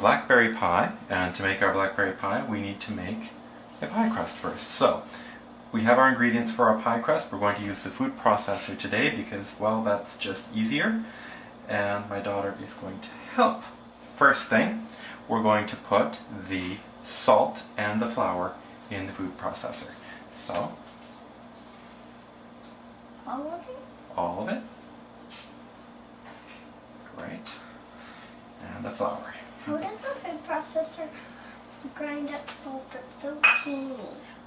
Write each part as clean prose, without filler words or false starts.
blackberry pie, and to make our blackberry pie we need to make a pie crust first. So we have our ingredients for our pie crust. We're going to use the food processor today because, well, that's just easier, and my daughter is going to help. First thing, we're going to put the salt and the flour in the food processor. So all of it? All of it. Great. And the flour. How does the food processor grind up salt that's so teeny?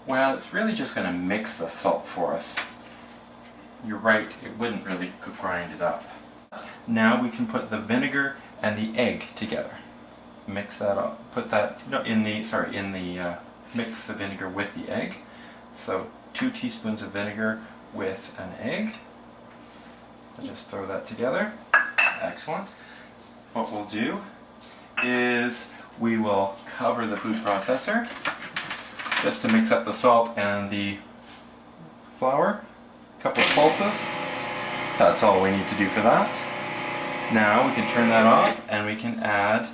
Well, it's really just going to mix the salt for us. You're right, it wouldn't really grind it up. Now we can put the vinegar and the egg together. Mix that up. Put that mix the vinegar with the egg. So 2 teaspoons of vinegar with an egg. I'll just throw that together. Excellent. What we'll do is we will cover the food processor just to mix up the salt and the flour. A couple of pulses. That's all we need to do for that. Now we can turn that off and we can add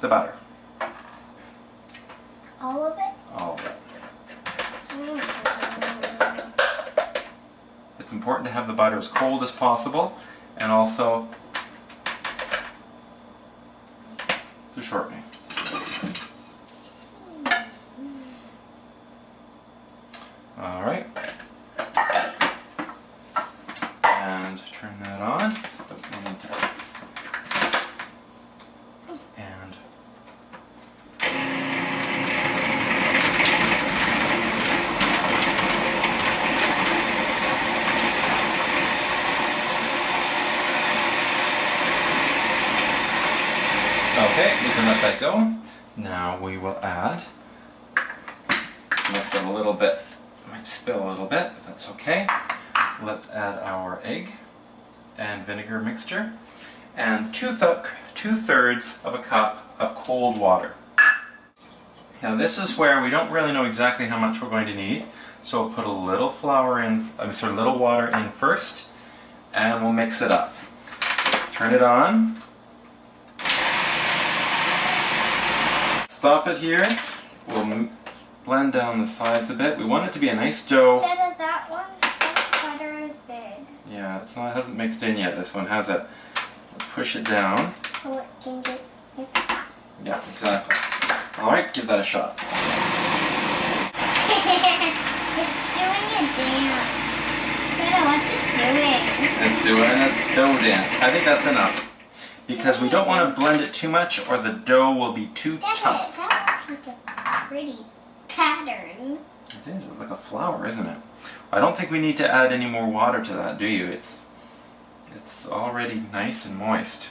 the butter. All of it? All of it. It's important to have the butter as cold as possible, and also the shortening. All right. And turn that on. And okay, we can let that go. Now we will add, lift it a little bit, might spill a little bit, but that's okay. Let's add our egg and vinegar mixture and 2/3 of a cup of cold water. Now this is where we don't really know exactly how much we're going to need, so we'll put a little little water in first, and we'll mix it up. Turn it on. Stop it here. We'll blend down the sides a bit. We want it to be a nice dough. Instead of that one, the butter is big. Yeah, it hasn't mixed in yet. This one has it. Push it down. So it can get mixed up. Yeah, exactly. Alright, give that a shot. It's doing a dance. Dada, what's it doing? It's doing its dough dance. I think that's enough. Because we don't want to blend it too much or the dough will be too tough. That looks like a pretty pattern. It is. It's like a flower, isn't it? I don't think we need to add any more water to that, do you? It's already nice and moist.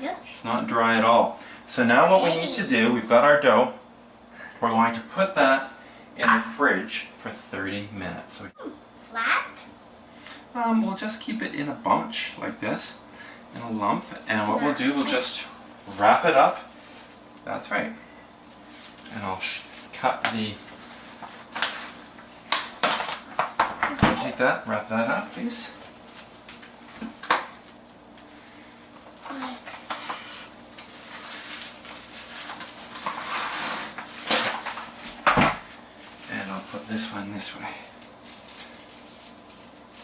Yep. It's not dry at all. So now what we need to do, we've got our dough. We're going to put that in the fridge for 30 minutes. So Flat? we'll just keep it in a bunch like this, in a lump. And what we'll do, we'll just wrap it up. That's right. And I'll cut the... Take that, wrap that up, please. And I'll put this one this way.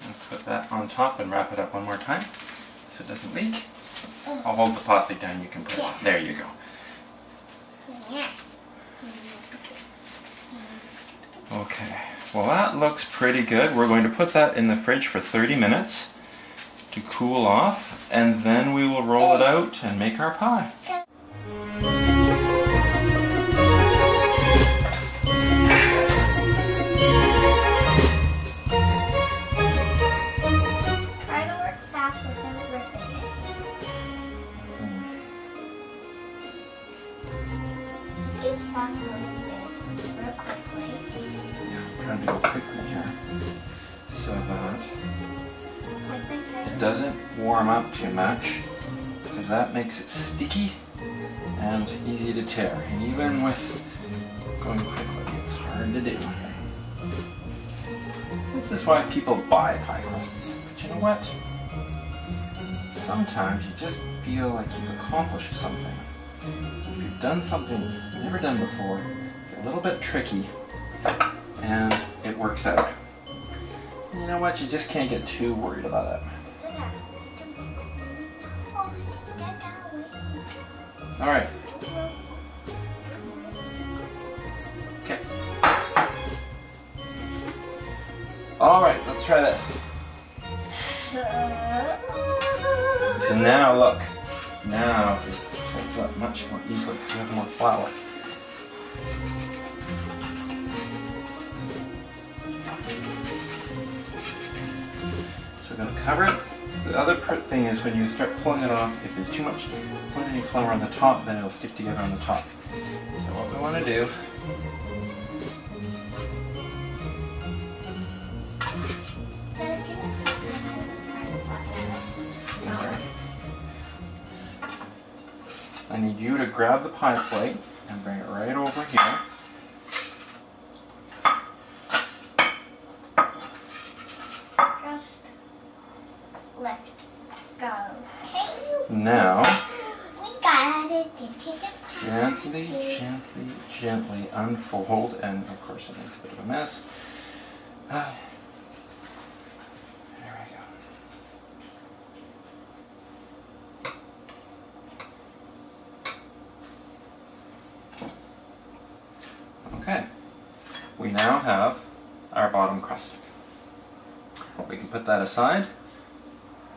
And put that on top and wrap it up one more time so it doesn't leak. I'll hold the plastic down, you can put it. There you go. Yeah. Okay, well that looks pretty good. We're going to put that in the fridge for 30 minutes to cool off, and then we will roll it out and make our pie. Try to work fast without ripping it. It's possible to do it real quickly. I'm trying to go quickly here so that I think it doesn't warm up too much, because that makes it sticky and easy to tear. And even with going quickly, it's hard to do. This is why people buy pie crusts. But you know what? sometimes you just feel like you've accomplished something. If you've done something that's never done before, it's a little bit tricky, and it works out. And you know what? You just can't get too worried about it. All right. Okay. All right, let's try this. So now look, now it folds up much more easily because we have more flour. So we're going to cover it. The other thing is when you start pulling it off, if there's too much any flour on the top, then it'll stick together on the top. So what we want to do I need you to grab the pie plate and bring it right over here. Just let go. Okay. Now, we got it into the pie. gently unfold, and of course it makes a bit of a mess. There we go. Okay, we now have our bottom crust. We can put that aside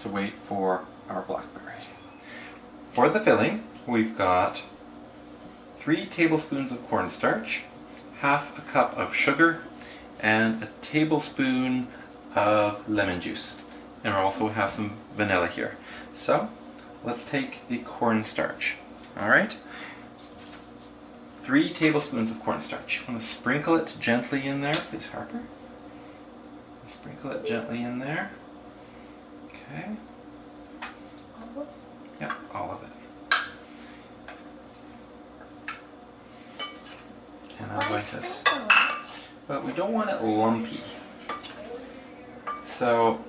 to wait for our blackberry. For the filling, we've got 3 tablespoons of cornstarch, half a cup of sugar, and a tablespoon of lemon juice. And we also have some vanilla here. So, let's take the cornstarch. Alright? 3 tablespoons of cornstarch. I'm going to sprinkle it gently in there, please, Harper. Sprinkle it gently in there. Okay. Yeah, all of it. And I'm going to, but we don't want it lumpy. So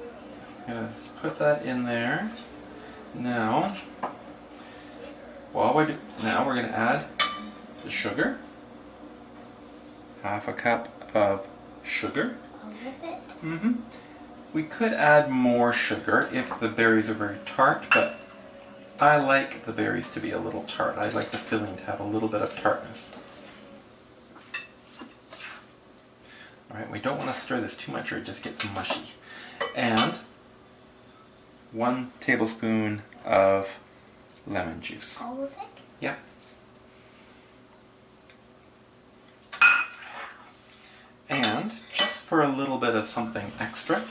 I'm going to put that in there. Now, we're going to add the sugar. Half a cup of sugar. Mm-hmm. We could add more sugar if the berries are very tart, but I like the berries to be a little tart. I like the filling to have a little bit of tartness. Alright, we don't want to stir this too much or it just gets mushy. And 1 tablespoon of lemon juice. All of it? Yeah. And just for a little bit of something extra,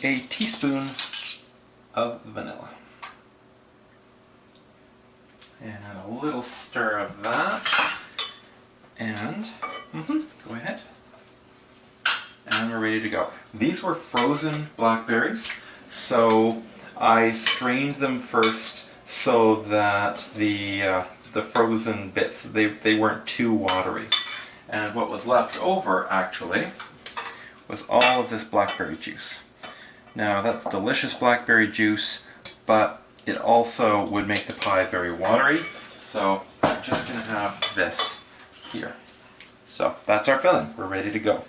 a teaspoon of vanilla. And a little stir of that. And, go ahead. And we're ready to go. These were frozen blackberries, so I strained them first so that the frozen bits, they weren't too watery. And what was left over, actually, was all of this blackberry juice. Now, that's delicious blackberry juice, but it also would make the pie very watery, so I'm just going to have this here. So, that's our filling. We're ready to go.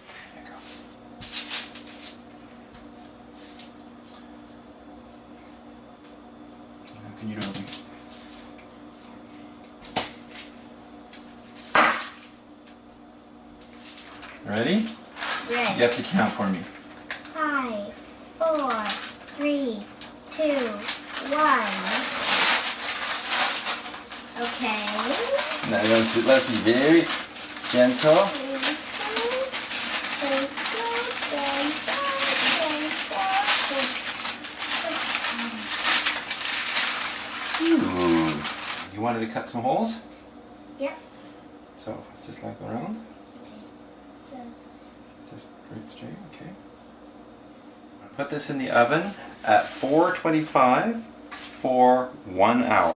How can you do it? Ready? Ready. You have to count for me. 5, 4, 3, 2, 1. Okay. Now let's be very gentle. Ooh. You wanted to cut some holes? Yep. So just like around. Just straight straight, okay. Put this in the oven at 425 for 1 hour.